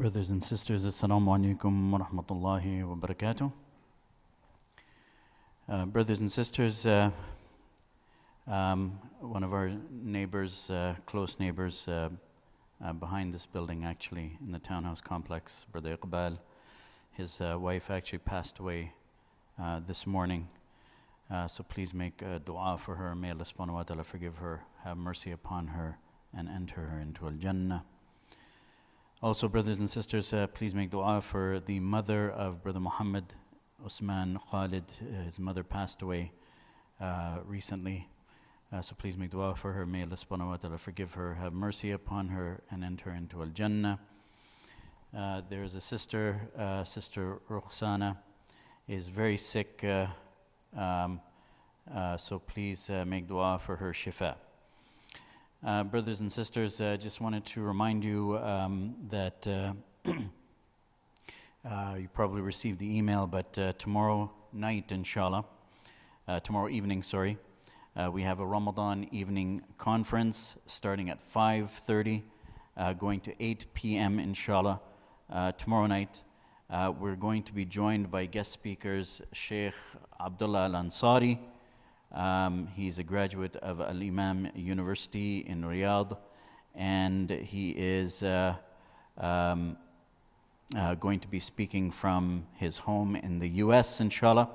Brothers and sisters, Assalamu alaikum wa rahmatullahi wa barakatuh. Brothers and sisters, one of our neighbors, close neighbors behind this building actually, in the townhouse complex, Brother Iqbal, his wife actually passed away this morning. So please make dua for her. May Allah subhanahu wa ta'ala forgive her, have mercy upon her, and enter her into Al-Jannah. Also, brothers and sisters, please make dua for the mother of Brother Muhammad Uthman Khalid. His mother passed away recently. So please make dua for her. May Allah subhanahu wa ta'ala forgive her, have mercy upon her, and enter her into Al-Jannah. There is a sister, Sister Rukhsana, is very sick. So please make dua for her shifa. Brothers and sisters, just wanted to remind you that you probably received the email, but tomorrow night, inshallah, tomorrow evening, we have a Ramadan evening conference starting at 5:30, going to 8 p.m. inshallah. Tomorrow night, we're going to be joined by guest speakers, Sheikh Abdullah Al-Ansari. He's a graduate of Al-Imam University in Riyadh, and he is going to be speaking from his home in the US, inshallah.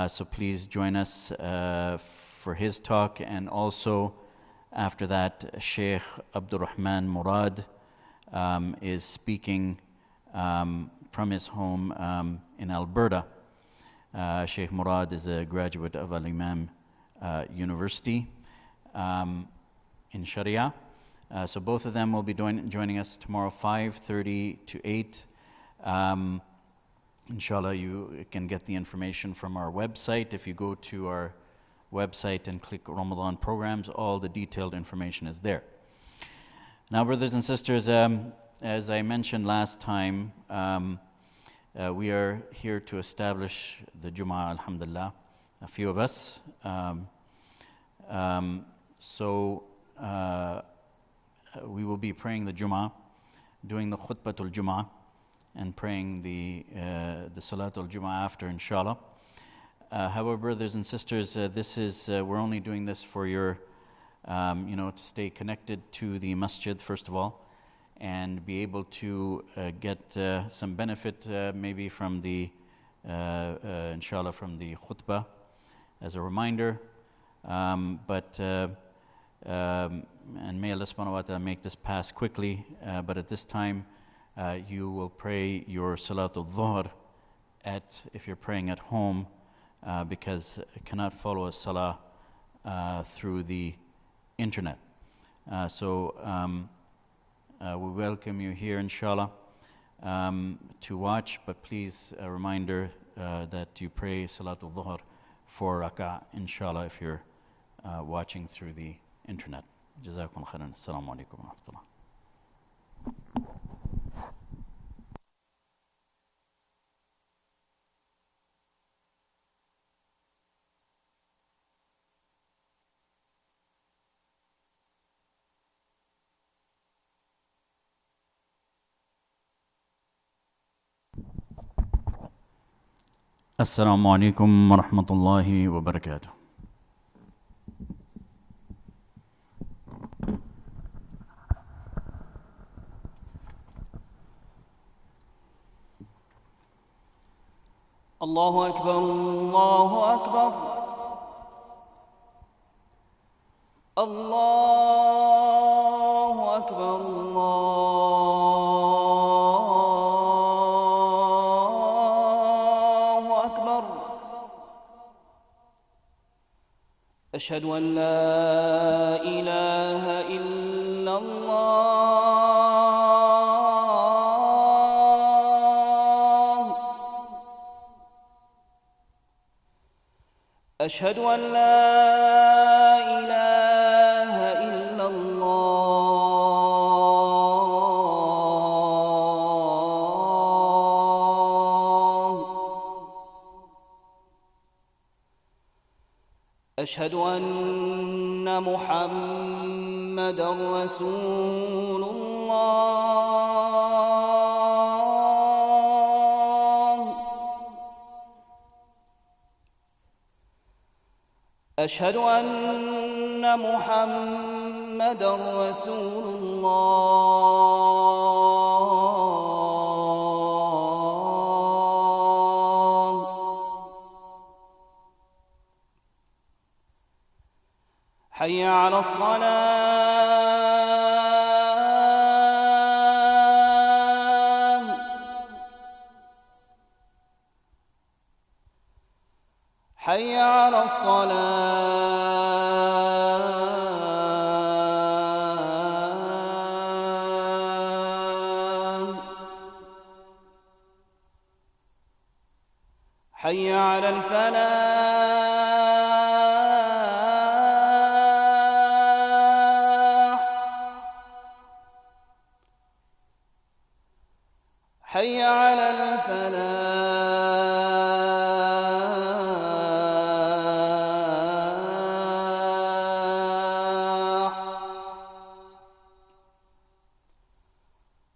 So please join us for his talk, and also after that, Sheikh Abdurrahman Murad is speaking from his home in Alberta. Sheikh Murad is a graduate of Al-Imam University in Sharia. So both of them will be joining us tomorrow, 5:30 to 8. Inshallah, you can get the information from our website. If you go to our website and click Ramadan programs, all the detailed information is there. Now, brothers and sisters, as I mentioned last time, we are here to establish the Jumu'ah, alhamdulillah, a few of us. We will be praying the Jumu'ah, doing the Khutbatul Jumu'ah, and praying the Salatul Jumu'ah after, inshallah. However, brothers and sisters, we're only doing this for your, to stay connected to the Masjid, first of all, and be able to get some benefit maybe from the, inshallah, from the Khutbah as a reminder. And may Allah subhanahu wa ta'ala make this pass quickly, but at this time you will pray your Salatul Dhuhr if you're praying at home, because you cannot follow a Salah through the internet. We welcome you here, inshallah, to watch, but please, a reminder that you pray Salatul Dhuhr 4 rak'ah, inshallah, if you're watching through the internet. Jazakum khairan. Assalamu alaikum wa rahmatullah. Assalamu alaikum wa rahmatullahi wa barakatuh. Allahu Akbar, Allahu Akbar. Allahu Akbar, Allahu Akbar. Ashhadu an la ilaha illa Allah. أشهد أن لا إله إلا الله. أشهد أن محمدًا رسول الله. أشهد أن محمدًا رسول الله. حي على الصلاة. حي على الصلاة. حي على الفلاح. حي على الفلاح.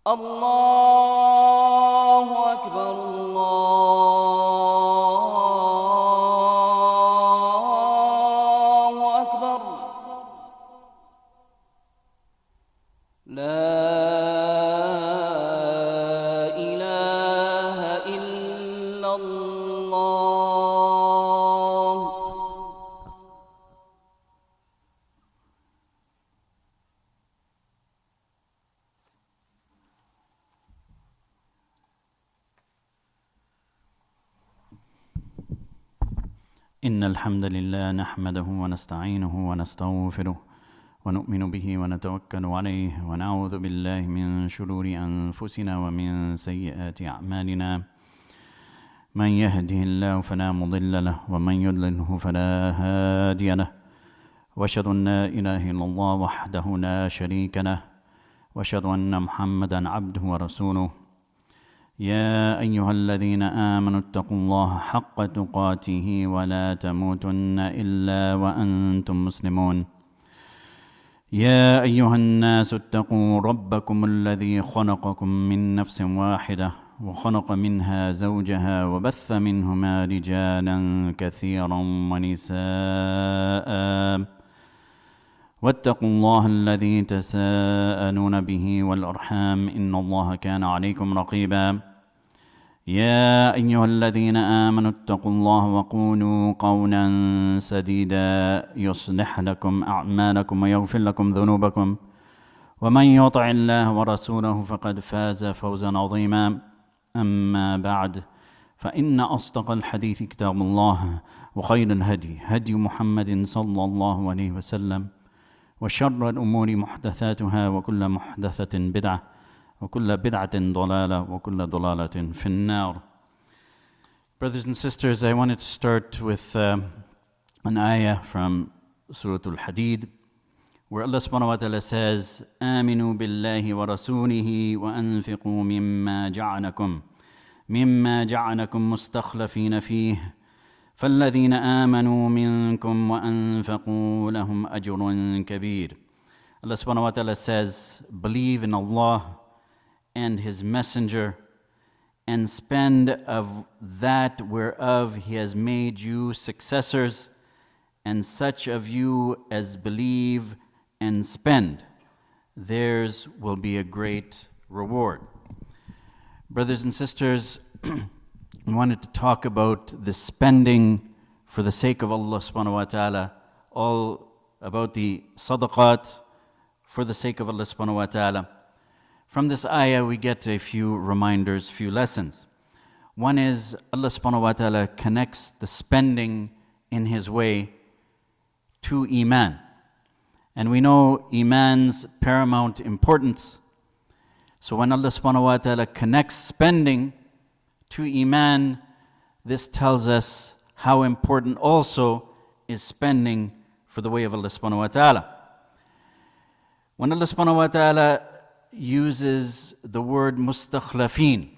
الله أكبر الله أكبر. لا إله إلا الله. إن الحمد لله نحمده ونستعينه ونستغفره ونؤمن به ونتوكل عليه ونعوذ بالله من شرور أنفسنا ومن سيئات أعمالنا. من يهده الله فلا مضل له ومن يضلله فلا هادي له. وأشهد أن لا إله إلا الله وحده لا شريك له وأشهد أن محمدا عبده ورسوله. يا أيها الذين آمنوا اتقوا الله حق تقاته ولا تموتن إلا وأنتم مسلمون. يا أيها الناس اتقوا ربكم الذي خلقكم من نفس واحدة وخلق منها زوجها وبث منهما رجالا كثيرا ونساء. واتقوا الله الذي تساءلون به والأرحام إن الله كان عليكم رقيبا. يا أيها الذين آمنوا اتقوا الله وقولوا قولا سديدا يصلح لكم أعمالكم ويغفر لكم ذنوبكم ومن يطع الله ورسوله فقد فاز فوزا عظيما. أما بعد فإن أصدق الحديث كتاب الله وخير الهدي هدي محمد صلى الله عليه وسلم وشر الأمور محدثاتها وكل محدثة بدعة وكل بدعة ضلالة وكل ضلالة في النار. Brothers and sisters, I wanted to start with an ayah from Surah Al-Hadid where Allah subhanahu wa ta'ala says, آمنوا بالله ورسوله وأنفقوا مما جعلكم مستخلفين فيه فالذين آمنوا منكم وأنفقوا لهم أجر كبير. Allah subhanahu wa ta'ala says, believe in Allah and His Messenger and spend of that whereof He has made you successors, and such of you as believe and spend, theirs will be a great reward. Brothers and sisters, I wanted to talk about the spending for the sake of Allah subhanahu wa ta'ala, all about the sadaqat for the sake of Allah subhanahu wa ta'ala. From this ayah we get a few reminders, few lessons. One is Allah subhanahu wa ta'ala connects the spending in His way to Iman. And we know Iman's paramount importance. So when Allah subhanahu wa ta'ala connects spending to Iman, this tells us how important also is spending for the way of Allah subhanahu wa ta'ala. When Allah subhanahu wa ta'ala uses the word mustakhlafin,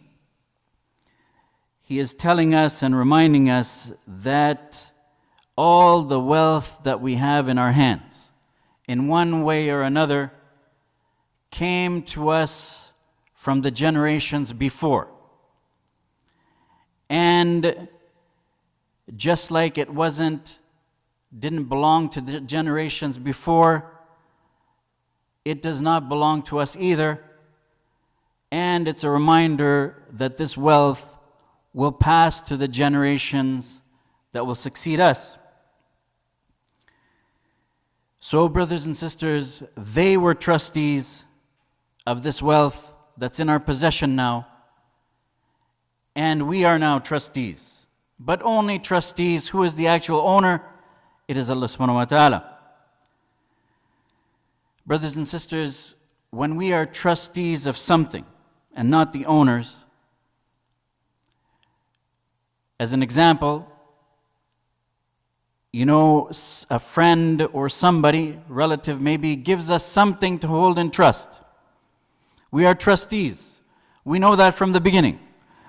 He is telling us and reminding us that all the wealth that we have in our hands, in one way or another, came to us from the generations before. And just like it wasn't didn't belong to the generations before, it does not belong to us either. And it's a reminder that this wealth will pass to the generations that will succeed us. So, brothers and sisters, they were trustees of this wealth that's in our possession now, and we are now trustees. But only trustees. Who is the actual owner? It is Allah subhanahu wa ta'ala. Brothers and sisters, when we are trustees of something and not the owners, as an example, you know, a friend or somebody, relative maybe, gives us something to hold in trust. We are trustees. We know that from the beginning.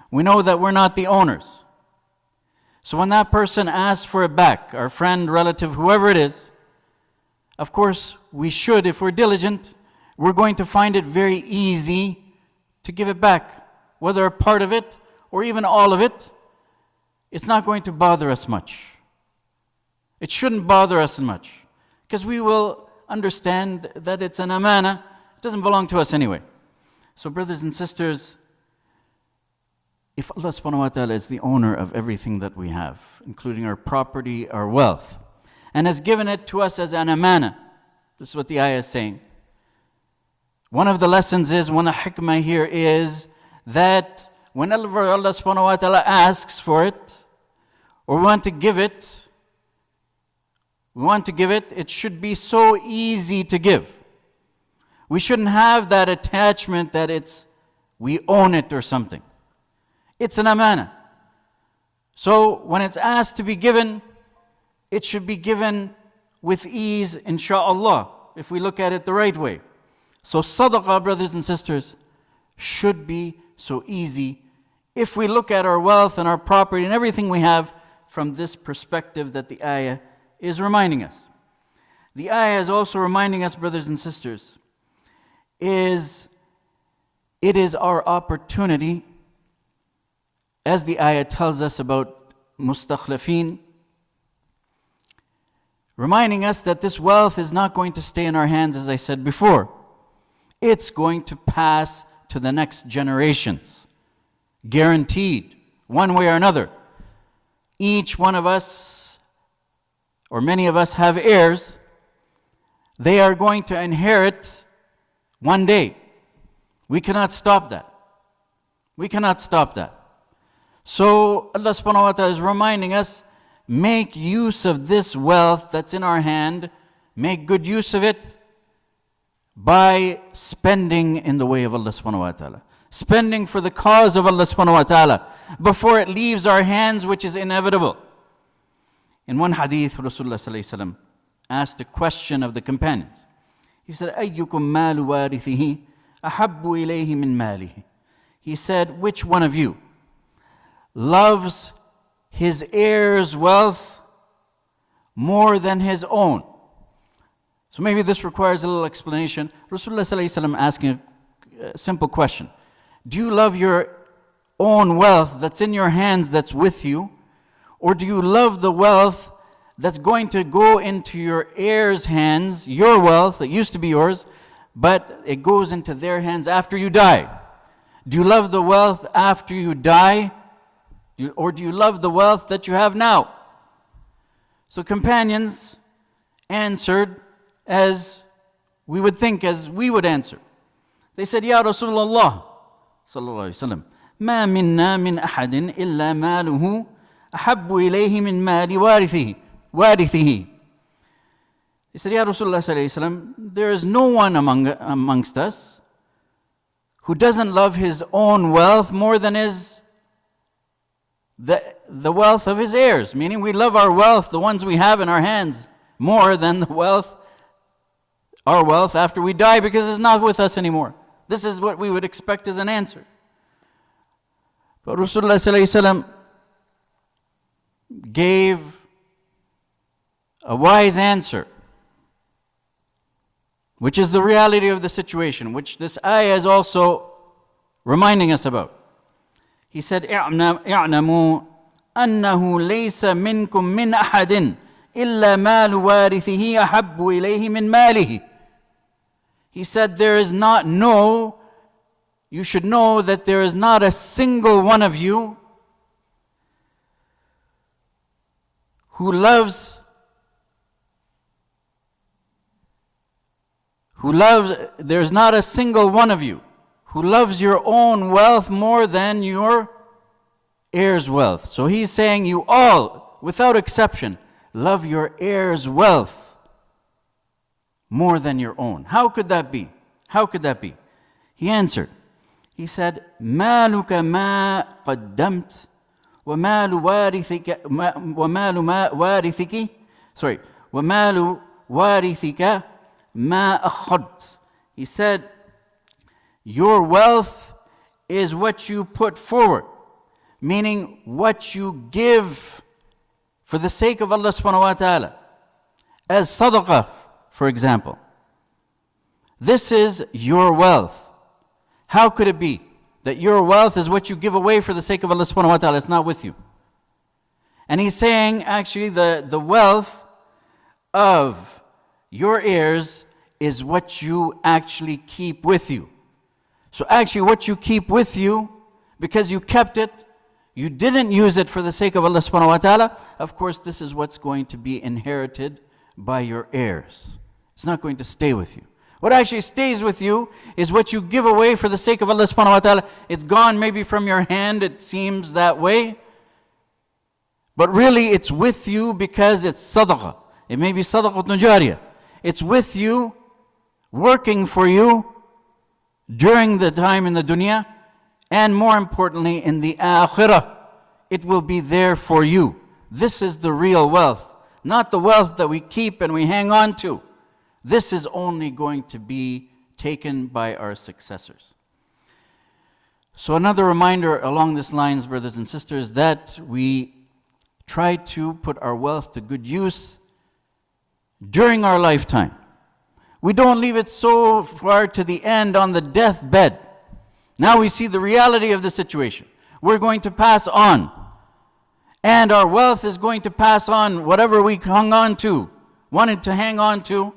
We know that we're not the owners. So when that person asks for it back, our friend, relative, whoever it is, of course, we should, if we're diligent, we're going to find it very easy to give it back. Whether a part of it or even all of it, it's not going to bother us much. It shouldn't bother us much, because we will understand that it's an amana. It doesn't belong to us anyway. So brothers and sisters, if Allah subhanahu wa ta'ala is the owner of everything that we have, including our property, our wealth, and has given it to us as an amana, this is what the ayah is saying. One of the lessons is, one of the hikmah here is that whenever Allah subhanahu wa ta'ala asks for it, or we want to give it, it should be so easy to give. We shouldn't have that attachment that we own it or something. It's an amana. So when it's asked to be given, it should be given with ease, insha'Allah, if we look at it the right way. So sadaqah, brothers and sisters, should be so easy if we look at our wealth and our property and everything we have from this perspective that the ayah is reminding us. The ayah is also reminding us, brothers and sisters, it is our opportunity, as the ayah tells us about mustakhlifin, reminding us that this wealth is not going to stay in our hands, as I said before. It's going to pass to the next generations, guaranteed, one way or another. Each one of us, or many of us, have heirs. They are going to inherit one day. We cannot stop that. We cannot stop that. So Allah subhanahu wa ta'ala is reminding us, make use of this wealth that's in our hand, make good use of it by spending in the way of Allah subhanahu wa ta'ala. Spending for the cause of Allah subhanahu wa ta'ala before it leaves our hands, which is inevitable. In one hadith, Rasulullah sallallahu alaihi wasallam asked a question of the companions. He said, أَيُّكُمْ مَالُ وَارِثِهِ أَحَبُّ إِلَيْهِ مِنْ مَالِهِ. He said, which one of you loves his heir's wealth more than his own? So maybe this requires a little explanation. Rasulullah sallallahu alaihi wasallam asking a simple question. Do you love your own wealth that's in your hands, that's with you? Or do you love the wealth that's going to go into your heirs' hands, your wealth that used to be yours, but it goes into their hands after you die? Do you love the wealth after you die? Or do you love the wealth that you have now? So companions answered as we would think, as we would answer. They said, Ya Rasulullah sallallahu alayhi wa sallam, ما منا من أحد إلا ماله أحب إليه من مال وارثه. He said, Ya Rasulullah sallallahu alayhi wa sallam, there is no one amongst us who doesn't love his own wealth more than the wealth of his heirs. Meaning we love our wealth, the ones we have in our hands, more than our wealth after we die, because it's not with us anymore. This is what we would expect as an answer. But Rasulullah sallallahu alaihi wasallam gave a wise answer, which is the reality of the situation, which this ayah is also reminding us about. He said, اعلموا أنه ليس منكم من أحد إِلَّا مَالُ وَارِثِهِ أَحَبُّ إِلَيْهِ مِنْ مَالِهِ. He said, you should know that there is not a single one of you there's not a single one of you who loves your own wealth more than your heir's wealth. So he's saying you all, without exception, love your heir's wealth more than your own. How could that be? How could that be? He answered. He said, مَالُكَ مَا قَدَّمْتَ وَمَالُ وَارِثِكَ مَا أَخَّرْتَ. He said, your wealth is what you put forward, meaning what you give for the sake of Allah subhanahu wa ta'ala. As sadaqah, for example. This is your wealth. How could it be that your wealth is what you give away for the sake of Allah subhanahu wa ta'ala? It's not with you. And he's saying actually the wealth of your heirs is what you actually keep with you. So actually what you keep with you, because you kept it, you didn't use it for the sake of Allah subhanahu wa ta'ala, of course this is what's going to be inherited by your heirs. It's not going to stay with you. What actually stays with you is what you give away for the sake of Allah subhanahu wa ta'ala. It's gone maybe from your hand, it seems that way. But really it's with you because it's sadaqah. It may be sadaqah jariyah. It's with you, working for you during the time in the dunya, and more importantly in the akhirah. It will be there for you. This is the real wealth, not the wealth that we keep and we hang on to. This is only going to be taken by our successors. So another reminder along these lines, brothers and sisters, that we try to put our wealth to good use during our lifetime. We don't leave it so far to the end on the deathbed. Now we see the reality of the situation. We're going to pass on. And our wealth is going to pass on. Whatever we hung on to, wanted to hang on to,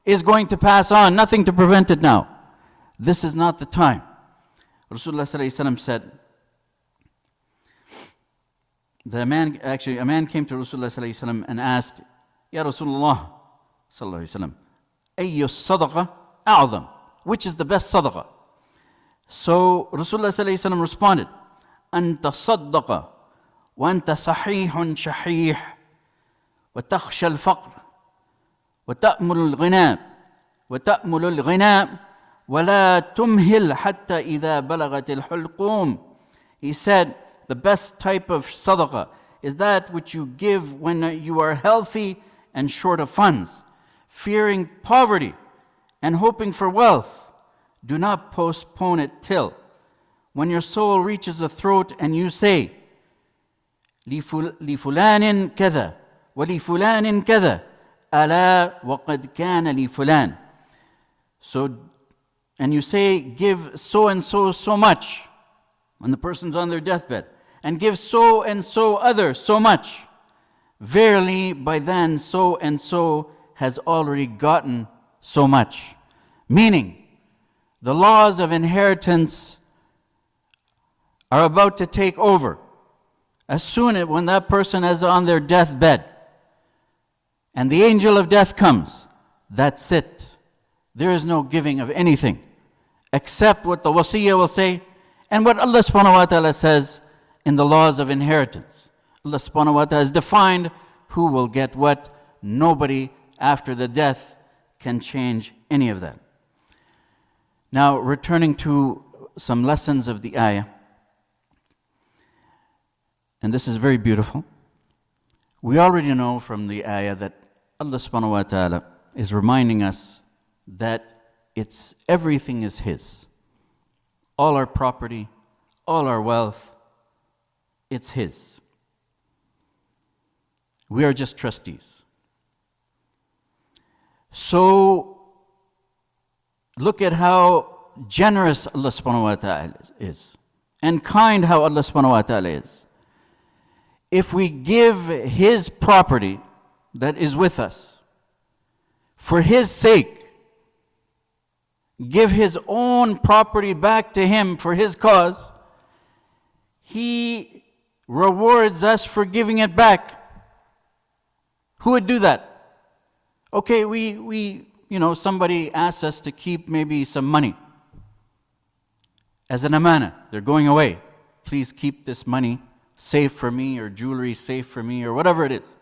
is going to pass on. Nothing to prevent it now. This is not the time. Rasulullah ﷺ said, a man came to Rasulullah ﷺ and asked, Ya Rasulullah ﷺ, Ayyu sadaqah a'zam? Which is the best sadaqah? So Rasulullah ﷺ responded, Anta saddaqa wa anta sahihun shahih wa takhsha al-faqr wa ta'mul al-ghinam wa la tumhil hatta idha balagat al-hulqum. He said, the best type of sadaqah is that which you give when you are healthy and short of funds, fearing poverty and hoping for wealth. Do not postpone it till when your soul reaches the throat and you say, لفلان كذا ولفلان كذا ألا وقد كان لفلان. So, and you say, give so and so so much when the person's on their deathbed, and give so and so other so much. Verily, by then so and so has already gotten so much. Meaning, the laws of inheritance are about to take over. As soon as when that person is on their deathbed and the angel of death comes, that's it. There is no giving of anything except what the wasiyyah will say and what Allah subhanahu wa ta'ala says in the laws of inheritance. Allah subhanahu wa ta'ala has defined who will get what. Nobody after the death can change any of that. Now, returning to some lessons of the ayah, and this is very beautiful. We already know from the ayah that Allah subhanahu wa ta'ala is reminding us that everything is His. All our property, all our wealth, it's His. We are just trustees. So, look at how generous Allah subhanahu wa ta'ala is, and kind how Allah subhanahu wa ta'ala is. If we give His property, that is with us, for his sake, give his own property back to him for his cause, he rewards us for giving it back. Who would do that? Okay, we somebody asks us to keep maybe some money as an amana. They're going away. Please keep this money safe for me, or jewelry safe for me, or whatever it is.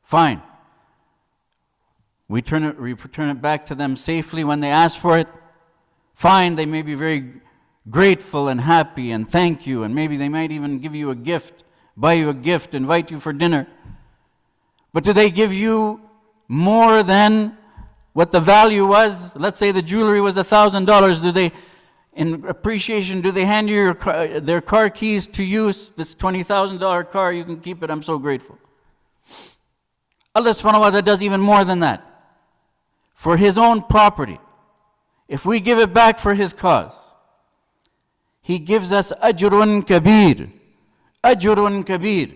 Fine. We return it back to them safely when they ask for it. Fine, they may be very grateful and happy and thank you, and maybe they might even give you a gift, buy you a gift, invite you for dinner. But do they give you more than what the value was? Let's say the jewelry was $1,000. Do they, in appreciation, do they hand you their car keys to use? This $20,000 car, you can keep it, I'm so grateful. Allah subhanahu wa ta'ala does even more than that. For his own property, if we give it back for his cause, he gives us ajrun kabir. Ajrun kabir.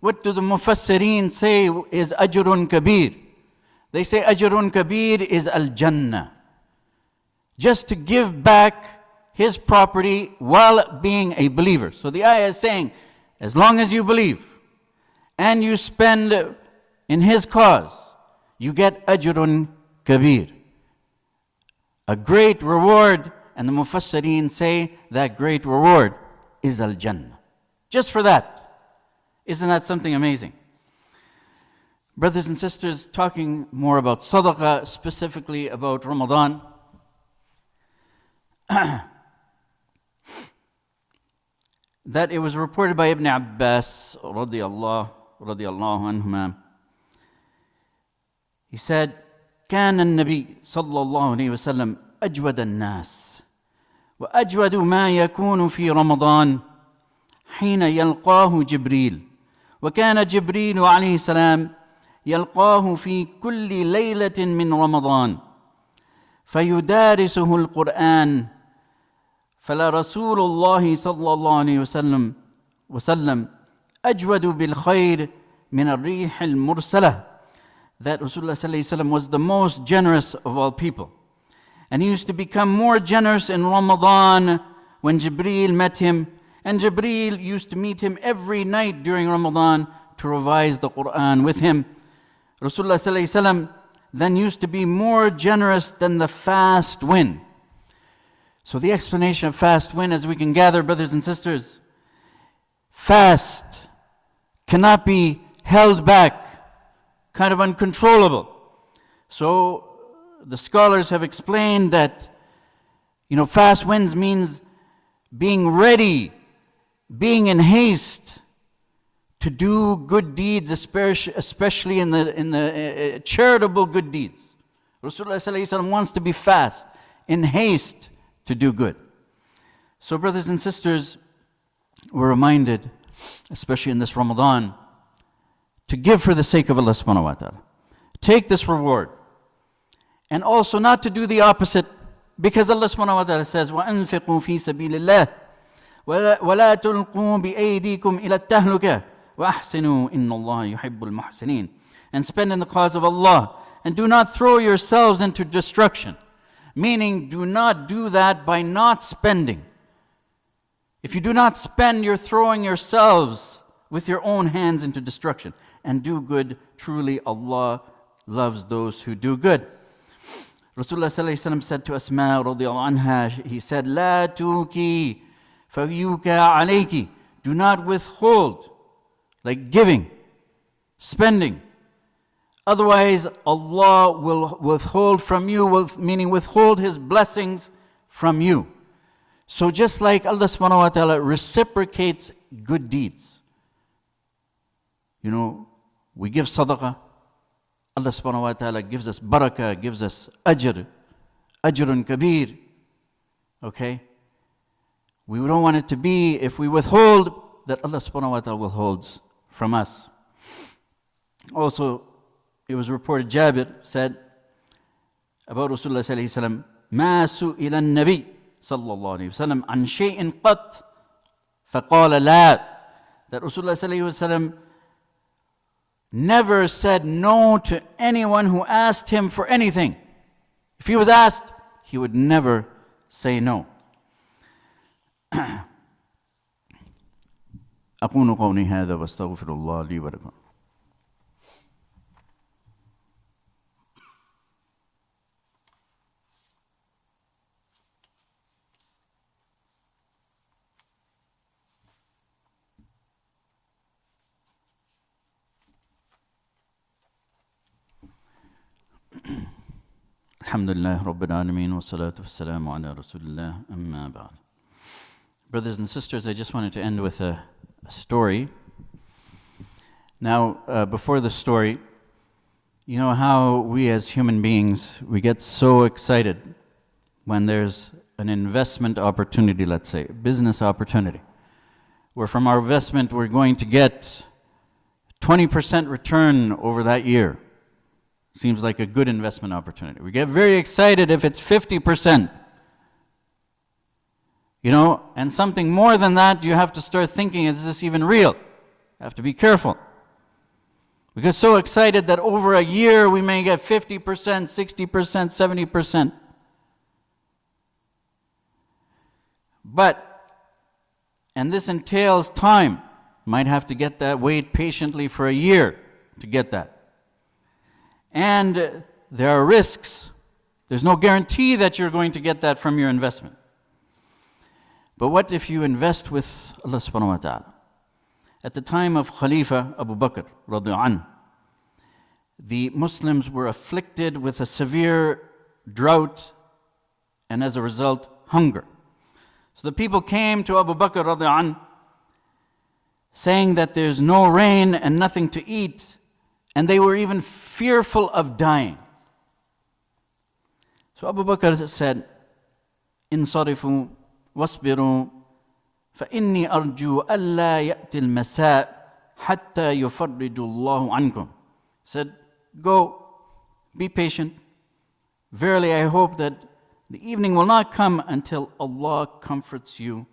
What do the mufassireen say is ajrun kabir? They say ajrun kabir is al-jannah. Just to give back his property while being a believer. So the ayah is saying, as long as you believe and you spend in his cause, you get ajrun kabir, a great reward. And the mufassireen say that great reward is al-jannah. Just for that. Isn't that something amazing? Brothers and sisters, talking more about sadaqah, specifically about Ramadan. That it was reported by Ibn Abbas radiyallahu anhuma. He said, كان النبي صلى الله عليه وسلم أجود الناس وأجود ما يكون في رمضان حين يلقاه جبريل وكان جبريل عليه السلام يلقاه في كل ليلة من رمضان فيدارسه القرآن فلرسول الله صلى الله عليه وسلم أجود بالخير من الريح المرسلة. That Rasulullah ﷺ was the most generous of all people. And he used to become more generous in Ramadan when Jibreel met him. And Jibreel used to meet him every night during Ramadan to revise the Quran with him. Rasulullah ﷺ then used to be more generous than the fast wind. So the explanation of fast wind, as we can gather, brothers and sisters, fast cannot be held back, kind of uncontrollable. So the scholars have explained that, fast winds means being ready, being in haste to do good deeds, especially in the charitable good deeds. Rasulullah ﷺ wants to be fast, in haste to do good. So brothers and sisters, we're reminded, especially in this Ramadan, to give for the sake of Allah subhanahu wa ta'ala. Take this reward. And also not to do the opposite, because Allah subhanahu wa ta'ala says, وَأَنفِقُوا فِي سَبِيلِ اللَّهِ وَلَا تُلْقُوا بِأَيْدِيكُمْ إِلَى التَّهْلُكَةِ وَأَحْسِنُوا إِنَّ اللَّهَ يُحِبُّ الْمُحْسِنِينَ. And spend in the cause of Allah, and do not throw yourselves into destruction. Meaning, do not do that by not spending. If you do not spend, you're throwing yourselves with your own hands into destruction. And do good, truly Allah loves those who do good. Rasulullah ﷺ said to Asma radiallahu anha, he said, لا توكي فيوكا عليك. Do not withhold, like giving, spending. Otherwise, Allah will withhold from you, meaning withhold His blessings from you. So just like Allah subhanahu wa ta'ala reciprocates good deeds. We give sadaqah. Allah subhanahu wa ta'ala gives us barakah, gives us ajrun kabir. Okay? We don't want it to be, if we withhold, that Allah subhanahu wa ta'ala withholds from us. Also, it was reported, Jabir said about Rasulullah sallallahu alayhi wa sallam, ما سئل النبي صلى الله عليه وسلم عن شيء قط فقال لا. That Rasulullah sallallahu alayhi wa sallam, never said no to anyone who asked him for anything. If he was asked, he would never say no. أقول قولي هذا واستغفر الله لي ولكم. الحمد لله رب العالمين والصلاة والسلام على رسول الله أما بعد. Brothers and sisters, I just wanted to end with a story. Now, before the story, you know how we as human beings, we get so excited when there's an investment opportunity, let's say, a business opportunity, where from our investment we're going to get 20% return over that year. Seems like a good investment opportunity. We get very excited if it's 50%. You know, and something more than that, you have to start thinking, is this even real? You have to be careful. We get so excited that over a year we may get 50%, 60%, 70%. But, and this entails time. You might have to get that, wait patiently for a year to get that. And there are risks. There's no guarantee that you're going to get that from your investment. But what if you invest with Allah subhanahu wa ta'ala? At the time of Khalifa Abu Bakr radiallahu anh, the Muslims were afflicted with a severe drought and as a result, hunger. So the people came to Abu Bakr radiallahu anh saying that there's no rain and nothing to eat, and they were even fearful of dying. So Abu Bakr said, "Insarifu wasbiru فإني أرجو ألا يأتي المساء حتى يفرج الله عنكم." Said, go, be patient. Verily I hope that the evening will not come until Allah comforts you,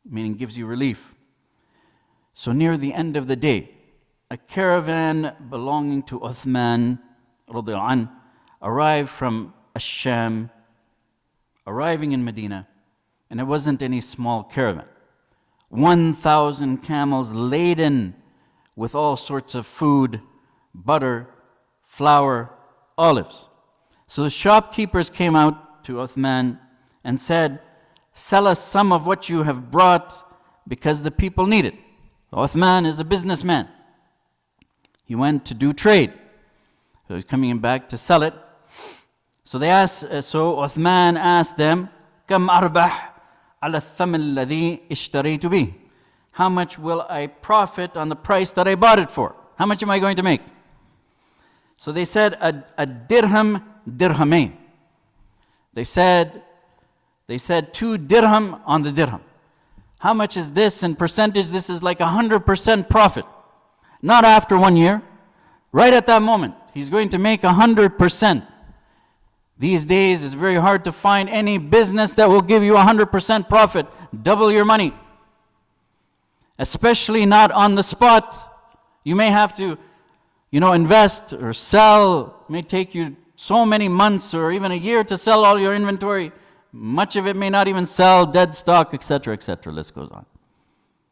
meaning gives you relief. So near the end of the day, a caravan belonging to Uthman radiallahu anh arrived from Ash-Sham, arriving in Medina, and it wasn't any small caravan. 1,000 camels laden with all sorts of food, butter, flour, olives. So the shopkeepers came out to Uthman and said, "Sell us some of what you have brought because the people need it." Uthman is a businessman. He went to do trade. So he's coming back to sell it. So Uthman asked them, "Kam arbah ala thaman alladhi ishtaraytu bih?" How much will I profit on the price that I bought it for? How much am I going to make? So they said, a dirham, dirhamain. They said 2 dirham on the dirham. How much is this in percentage? This is like 100% profit. Not after 1 year. Right at that moment, he's going to make 100%. These days, it's very hard to find any business that will give you 100% profit, double your money. Especially not on the spot. You may have to, invest or sell. It may take you so many months or even a year to sell all your inventory. Much of it may not even sell, dead stock, etc., etc. List goes on.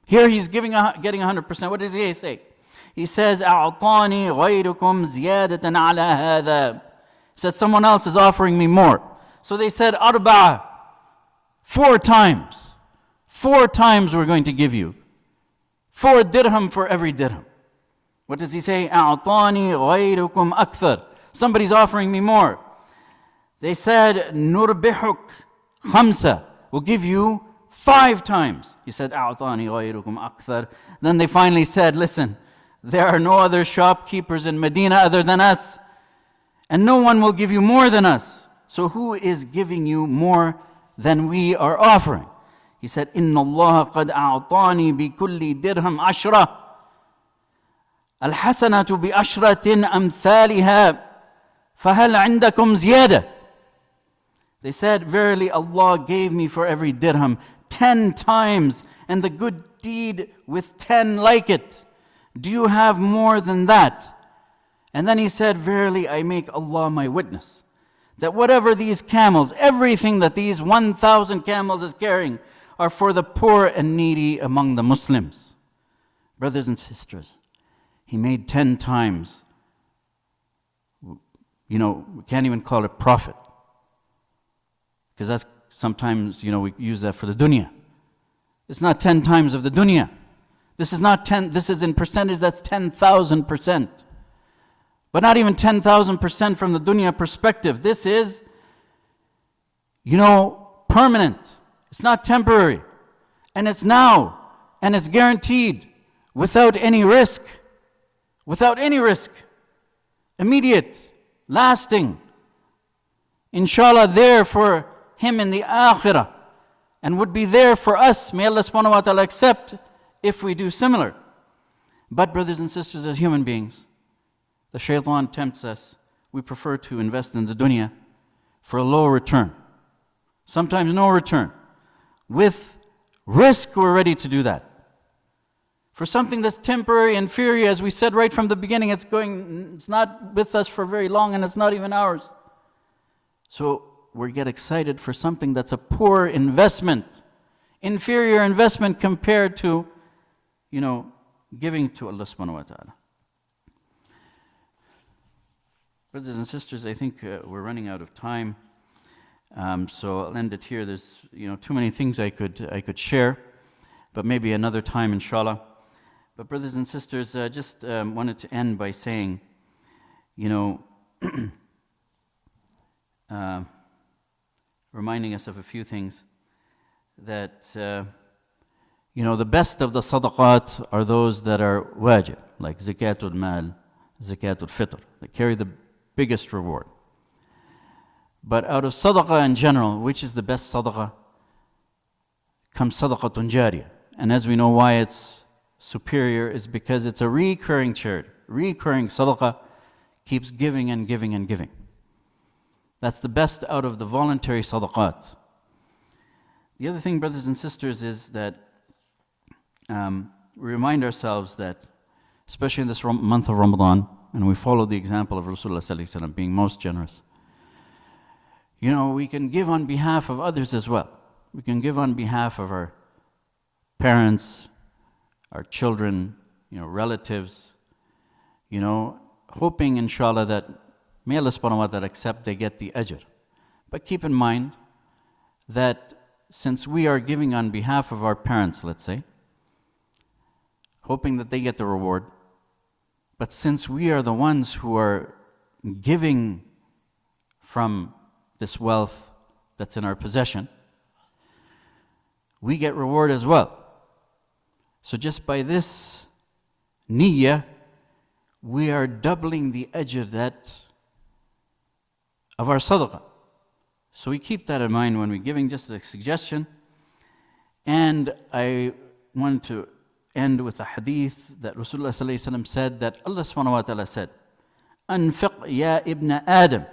Here he's getting 100%. What does he say? He says, "A'tani ghayrukum ziyadatan ala hadha." He said, someone else is offering me more. So they said, "Arba'a." 4 times. 4 times we're going to give you. 4 dirham for every dirham. What does he say? "A'tani ghayrukum akthar." Somebody's offering me more. They said, "Nurbihuk khamsa." We'll give you 5 times. He said, "A'tani ghayrukum akthar." Then they finally said, "Listen, there are no other shopkeepers in Medina other than us, and no one will give you more than us. So who is giving you more than we are offering?" He said, "Inna Allah qad a'tani bi kulli dirham ashra. Al-hasanatu bi ashratin amthaliha. Fahal indakum ziyada." They said, "Verily Allah gave me for every dirham 10 times, and the good deed with 10 like it. Do you have more than that? And then he said, verily I make Allah my witness, that whatever these camels, everything that these 1,000 camels is carrying, are for the poor and needy among the Muslims. Brothers and sisters, he made 10 times. We can't even call it profit, because that's sometimes, we use that for the dunya. It's not 10 times of the dunya. This is not 10, this is in percentage, that's 10,000%. But not even 10,000% from the dunya perspective. This is, permanent. It's not temporary. And it's now. And it's guaranteed. Without any risk. Without any risk. Immediate. Lasting. Inshallah, there for him in the akhirah. And would be there for us. May Allah subhanahu wa ta'ala accept if we do similar. But brothers and sisters, as human beings, the shaitan tempts us. We prefer to invest in the dunya for a low return. Sometimes no return. With risk, we're ready to do that. For something that's temporary, inferior, as we said right from the beginning, it's not with us for very long and it's not even ours. So we get excited for something that's a poor investment, inferior investment compared to, giving to Allah subhanahu wa ta'ala. Brothers and sisters, I think we're running out of time, so I'll end it here. There's too many things I could share, but maybe another time, inshallah. But brothers and sisters, just wanted to end by saying, reminding us of a few things, that the best of the sadaqat are those that are wajib, like zakatul mal, zakatul fitr, that carry the biggest reward. But out of sadaqah in general, which is the best sadaqah, comes sadaqatun jariyah. And as we know why it's superior is because it's a recurring charity. Recurring sadaqah keeps giving and giving and giving. That's the best out of the voluntary sadaqat. The other thing, brothers and sisters, is that we remind ourselves that, especially in this month of Ramadan, and we follow the example of Rasulullah sallallahu alaihi wasallam being most generous. We can give on behalf of others as well. We can give on behalf of our parents, our children, relatives, hoping inshallah that may Allah subhanahu wa ta'ala accept they get the ajr. But keep in mind that since we are giving on behalf of our parents, let's say, hoping that they get the reward, but since we are the ones who are giving from this wealth that's in our possession, we get reward as well. So just by this niyyah, we are doubling the ajr of our sadaqah. So we keep that in mind when we're giving, just a suggestion. And I want to end with a hadith that Rasulullah sallallahu alaihi wasallam said, that Allah subhanahu wa ta'ala said, "Anfiq ya ibn Adam,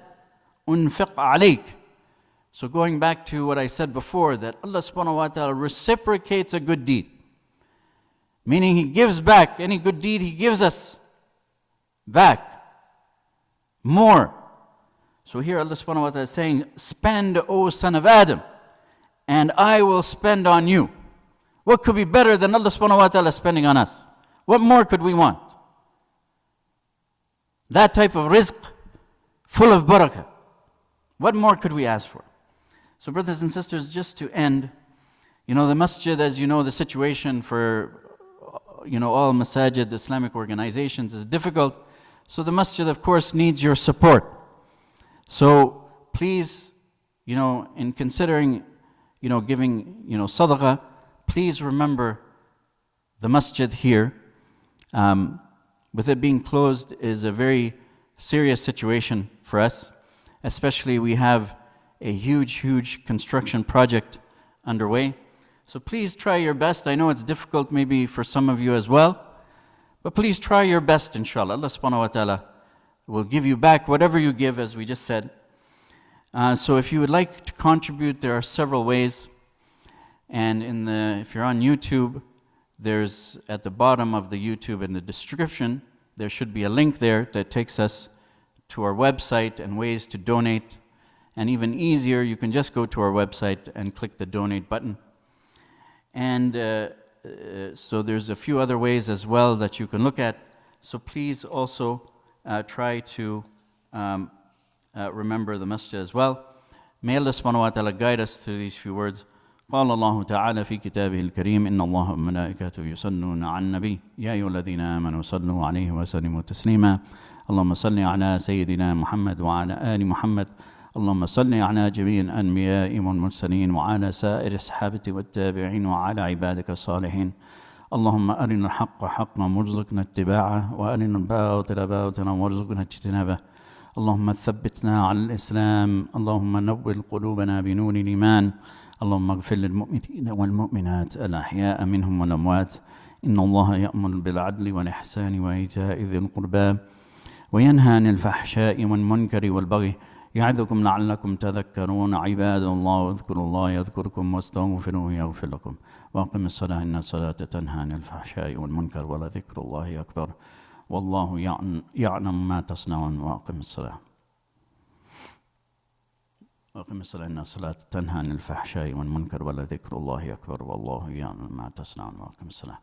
unfiq alayk." So going back to what I said before, that Allah subhanahu wa ta'ala reciprocates a good deed. Meaning He gives back any good deed He gives us back more. So here Allah subhanahu wa ta'ala is saying, spend, O son of Adam, and I will spend on you. What could be better than Allah subhanahu wa ta'ala spending on us? What more could we want? That type of rizq, full of barakah. What more could we ask for? So brothers and sisters, just to end, the masjid, as you know, the situation for all masajid, Islamic organizations is difficult. So the masjid, of course, needs your support. So please, in considering, giving, sadaqah, please remember the masjid here. With it being closed is a very serious situation for us. Especially we have a huge construction project underway. So please try your best. I know it's difficult maybe for some of you as well. But please try your best, inshallah. Allah subhanahu wa ta'ala will give you back whatever you give, as we just said. So if you would like to contribute, there are several ways. And if you're on YouTube, there's at the bottom of the YouTube in the description, there should be a link there that takes us to our website and ways to donate. And even easier, you can just go to our website and click the donate button. And so there's a few other ways as well that you can look at. So please also try to remember the masjid as well. May Allah subhanahu wa ta'ala guide us to these few words. قال الله تعالى في كتابه الكريم إن الله وملائكته يصلون على النبي يا أيها الذين آمنوا صلوا عليه وسلموا تسليما اللهم صل على سيدنا محمد وعلى آل محمد اللهم صل على جميع الأنبياء والمرسلين وعلى سائر الصحابة والتابعين وعلى عبادك الصالحين اللهم أرنا الحق حقا وارزقنا اتباعه وأرنا الباطل باطلا وارزقنا اجتنابه اللهم ثبتنا على الإسلام اللهم نور قلوبنا بنور الإيمان اللهم اغفر للمؤمنين والمؤمنات الأحياء منهم والأموات إن الله يأمر بالعدل والإحسان وإيتاء ذي القربى وينهى عن الفحشاء والمنكر والبغي يعظكم لعلكم تذكرون عباد الله اذكروا الله يذكركم واستغفروه يغفر لكم وأقم الصلاة إن الصلاة تنهى عن الفحشاء والمنكر ولذكر الله أكبر والله يعلم ما تصنعون وأقم الصلاة إن الصلاة تنهى عن الفحشاء والمنكر ولذكر الله أكبر والله يعلم ما تصنعون وأقم الصلاة.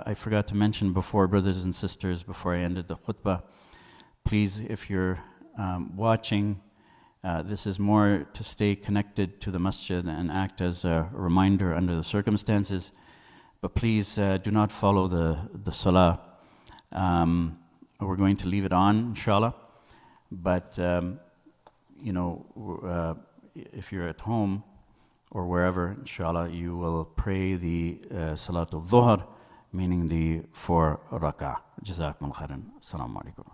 I forgot to mention before, brothers and sisters, before I ended the khutbah, please, if you're watching, this is more to stay connected to the masjid and act as a reminder under the circumstances. But please do not follow the salah. We're going to leave it on, inshallah. But if you're at home or wherever, inshallah, you will pray the Salatul Dhuhr, meaning the 4 rak'ah. Jazakum khairan. Assalamu alaikum.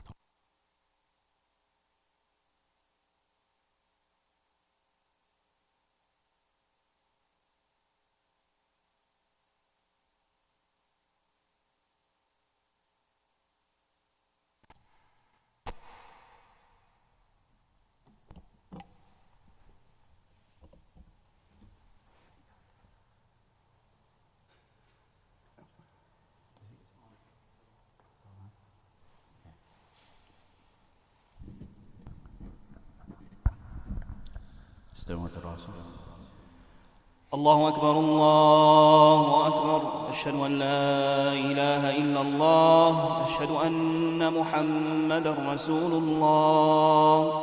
الله أكبر الله أكبر أشهد أن لا إله إلا الله أشهد أن محمدًا رسول الله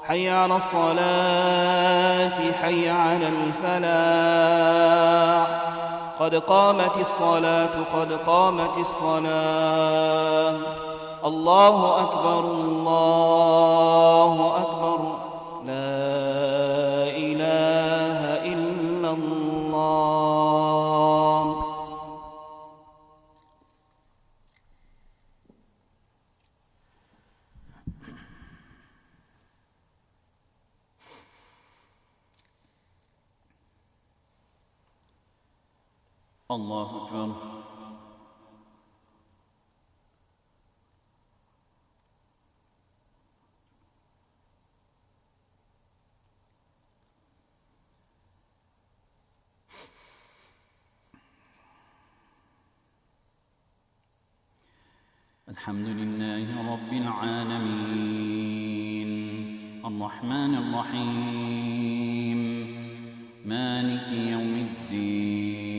حي على الصلاة حي على الفلاح قد قامت الصلاة قد قامت الصلاة الله أكبر الله أكبر لا إله إلا الله الله أكبر الحمد لله رب العالمين الرحمن الرحيم مالك يوم الدين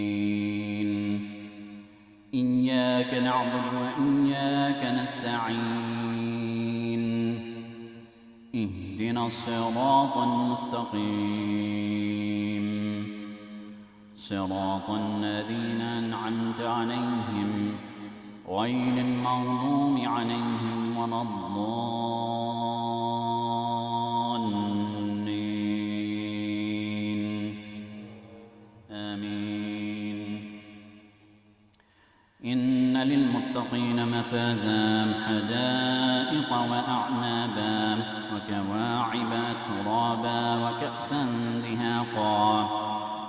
إياك نعبد وإياك نستعين اهدنا الصراط المستقيم صراط الذين أنعمت عليهم غير المغضوب عليهم ولا الضالين آمين إن للمتقين مفازا حدائق وأعنابا وكواعب أترابا وكأسا دهاقا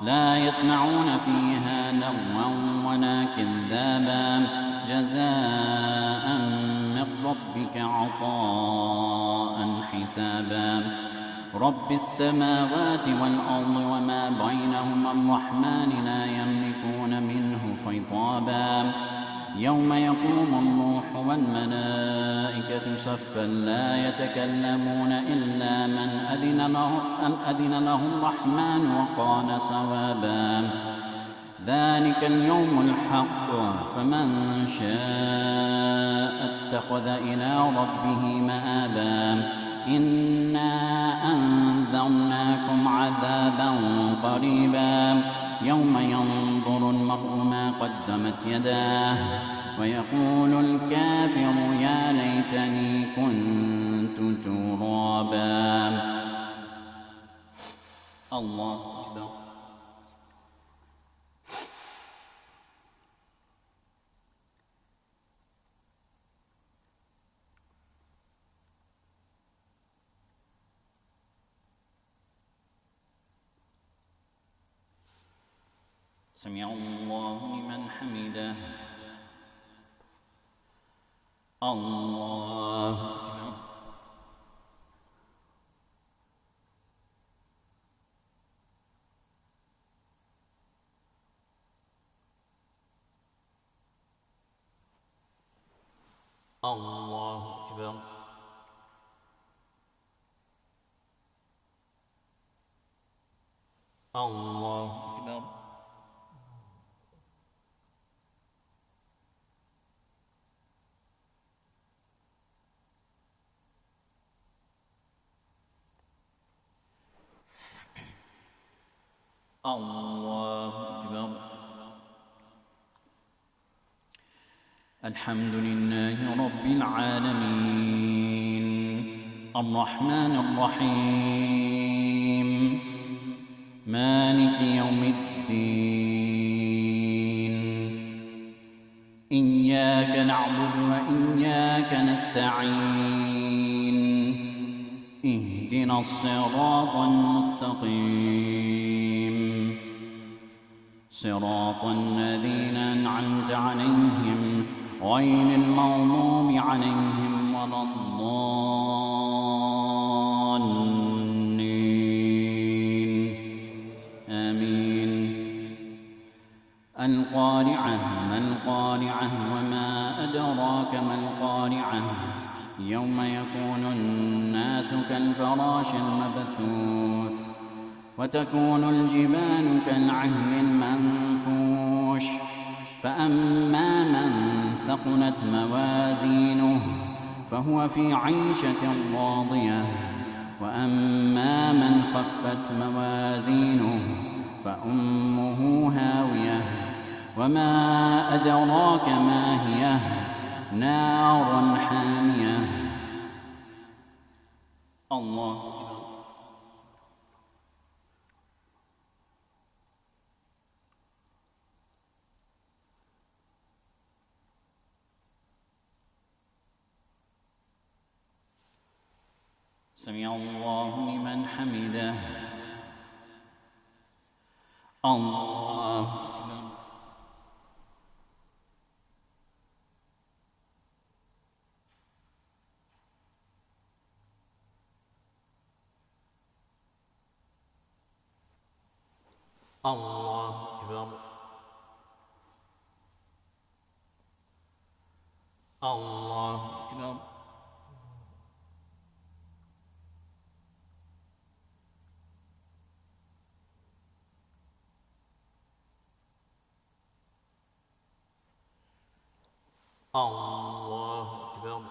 لا يسمعون فيها لغوا ولا كذابا جزاء من ربك عطاء حسابا رب السماوات والأرض وما بينهما الرحمن لا يملكون منه خطابا يوم يقوم الروح والملائكة صفا لا يتكلمون إلا من أذن له الرحمن وقال صوابا ذلك اليوم الحق فمن شاء اتخذ إلى ربه مآبا إنا أنذرناكم عذابا قريبا يوم ينظر المرء ما قدمت يداه ويقول الكافر يا ليتني كنت ترابا. الله أكبر. سمع الله لمن حمده. الله أكبر. الله أكبر. الله أكبر. الله أكبر. الحمد لله رب العالمين الرحمن الرحيم مالك يوم الدين إياك نعبد وإياك نستعين اهدنا الصراط المستقيم صراط الذين أنعمت عليهم غير المغضوب عليهم ولا الضالين آمين. القارعة ما القارعة وما أدراك ما القارعة يوم يكون الناس كالفراش المبثوث وتكون الجبال كالعهن المنفوش فأما من ثقلت موازينه فهو في عيشة راضية وأما من خفت موازينه فأمه هاوية وما أدراك ما هي نار حامية. الله أكبر. سمع الله لمن حمده. الله أكبر. الله أكبر. الله أكبر. الله أكبر.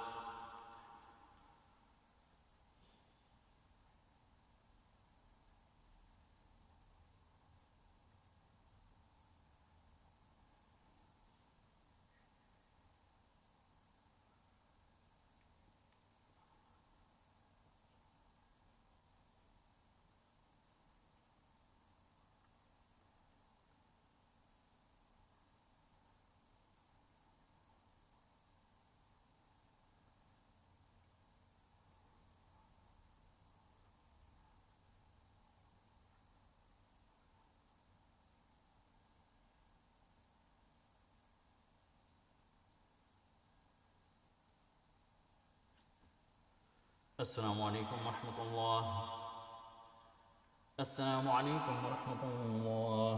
السلام عليكم ورحمة الله. السلام عليكم ورحمة الله.